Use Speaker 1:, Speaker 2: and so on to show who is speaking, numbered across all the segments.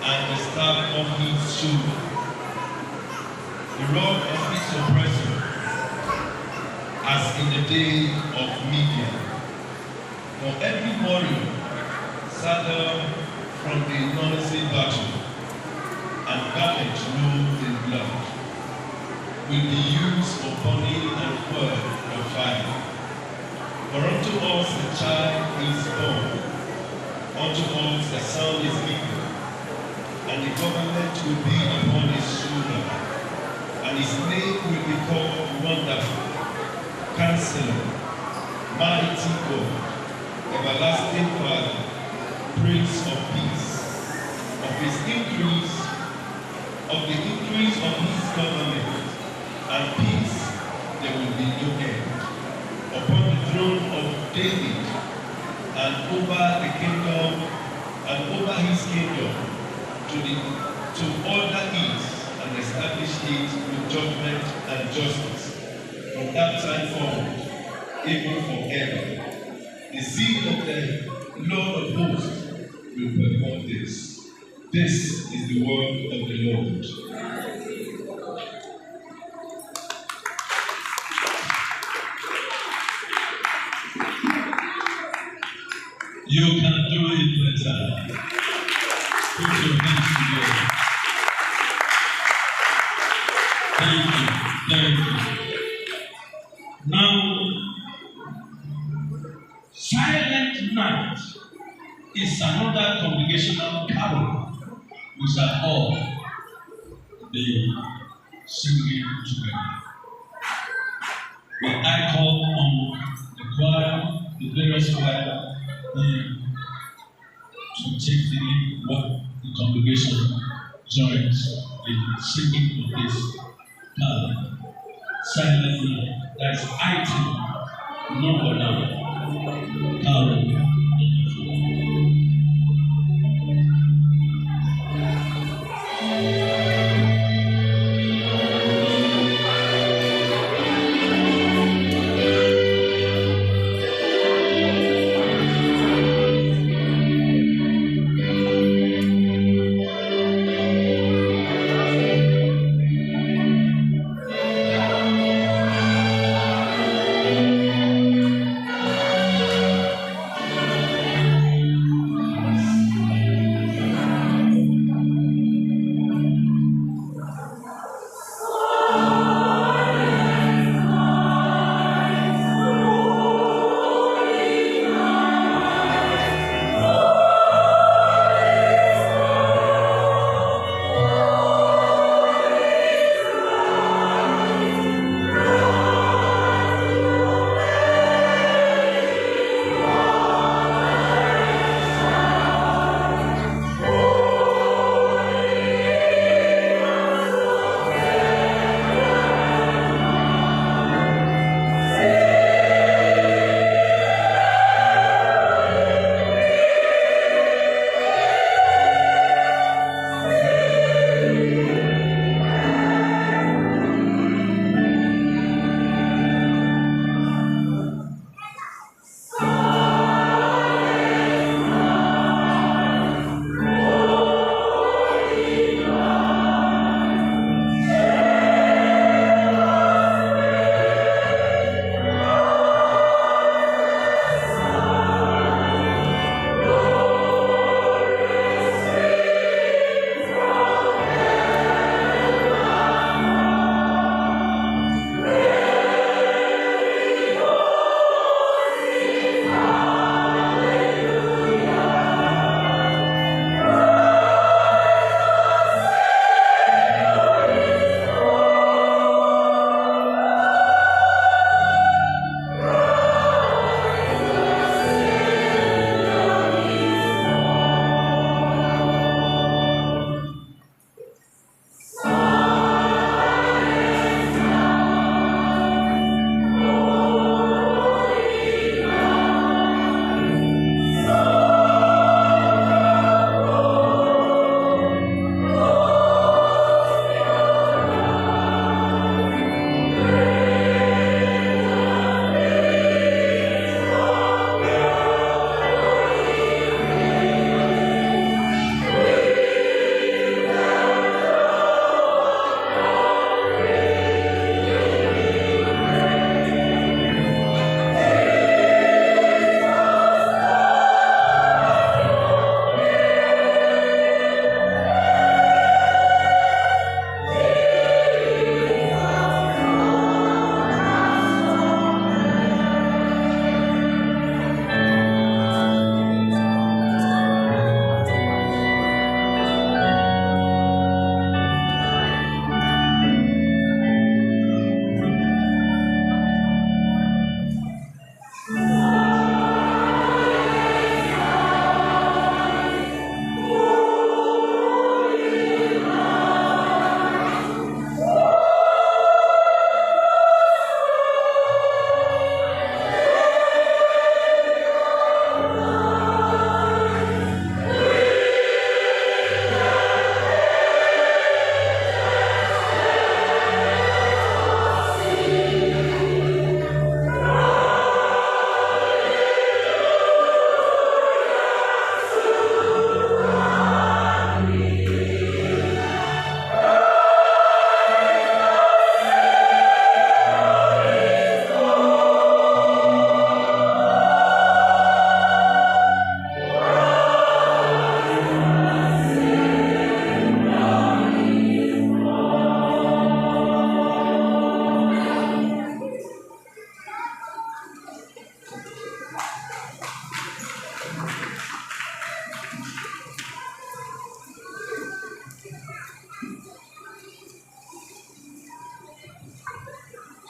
Speaker 1: and the staff of his shoulder, the rod of his oppressor, as in the day of Midian. For every warrior saddled from the noisy battle, and garment rolled in blood, will be used for burning and fuel of fire. For unto us a child is born, unto us a son is given, and the government will be upon his shoulder, and his name will be called Wonderful, Counselor, Mighty God, Everlasting Father, Prince of Peace. Of the increase of his government and peace there will be no end, upon the throne of David, and over the kingdom, and over his kingdom, to order it and establish it with judgment and justice from that time forward, even forever. The zeal of the Lord of hosts will perform this. This is the word of the Lord. You can do it better. Put your hands together. Thank you. Now, Silent Night is another congregational carol we shall all be singing together. When I call on the choir, the various choir, to take the lead, what the congregation joins in singing of this carol. Silent Night, that's item number 9, carol.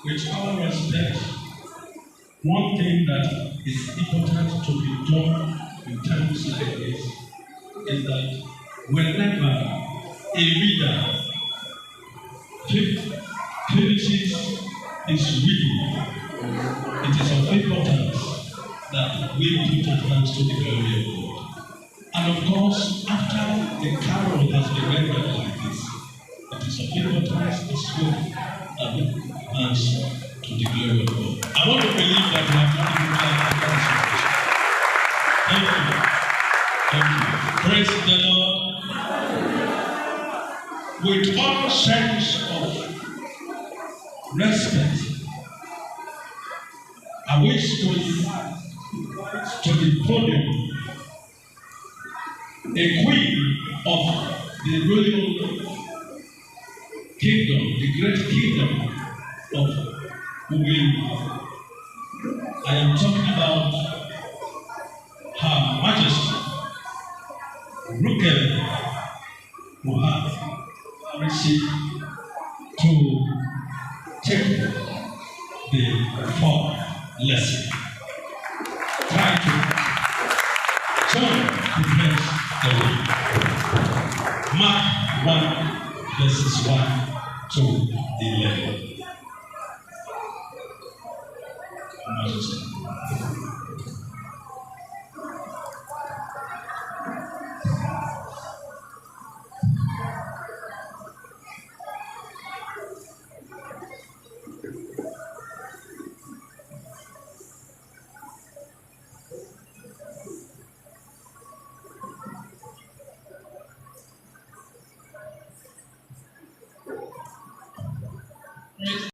Speaker 2: with all respect, one thing that is important to be done in times like this is that whenever a leader finishes his reading, it is of importance that we put our hands to the glory of God. And of course, after the carol has been rendered like this, it is of importance as well that we put our hands to the glory of God. I want to believe that we have not even tried to answer this. Thank you. Thank you. Praise the Lord. With all sense of respect, I wish to invite to the podium a queen of the royal kingdom, the great kingdom of Uganda. I am talking about Her Majesty Rukele Muhammad to take the fourth lesson. Try to join the praise the Lord. Mark 1 verses 1 to 11. Majesty.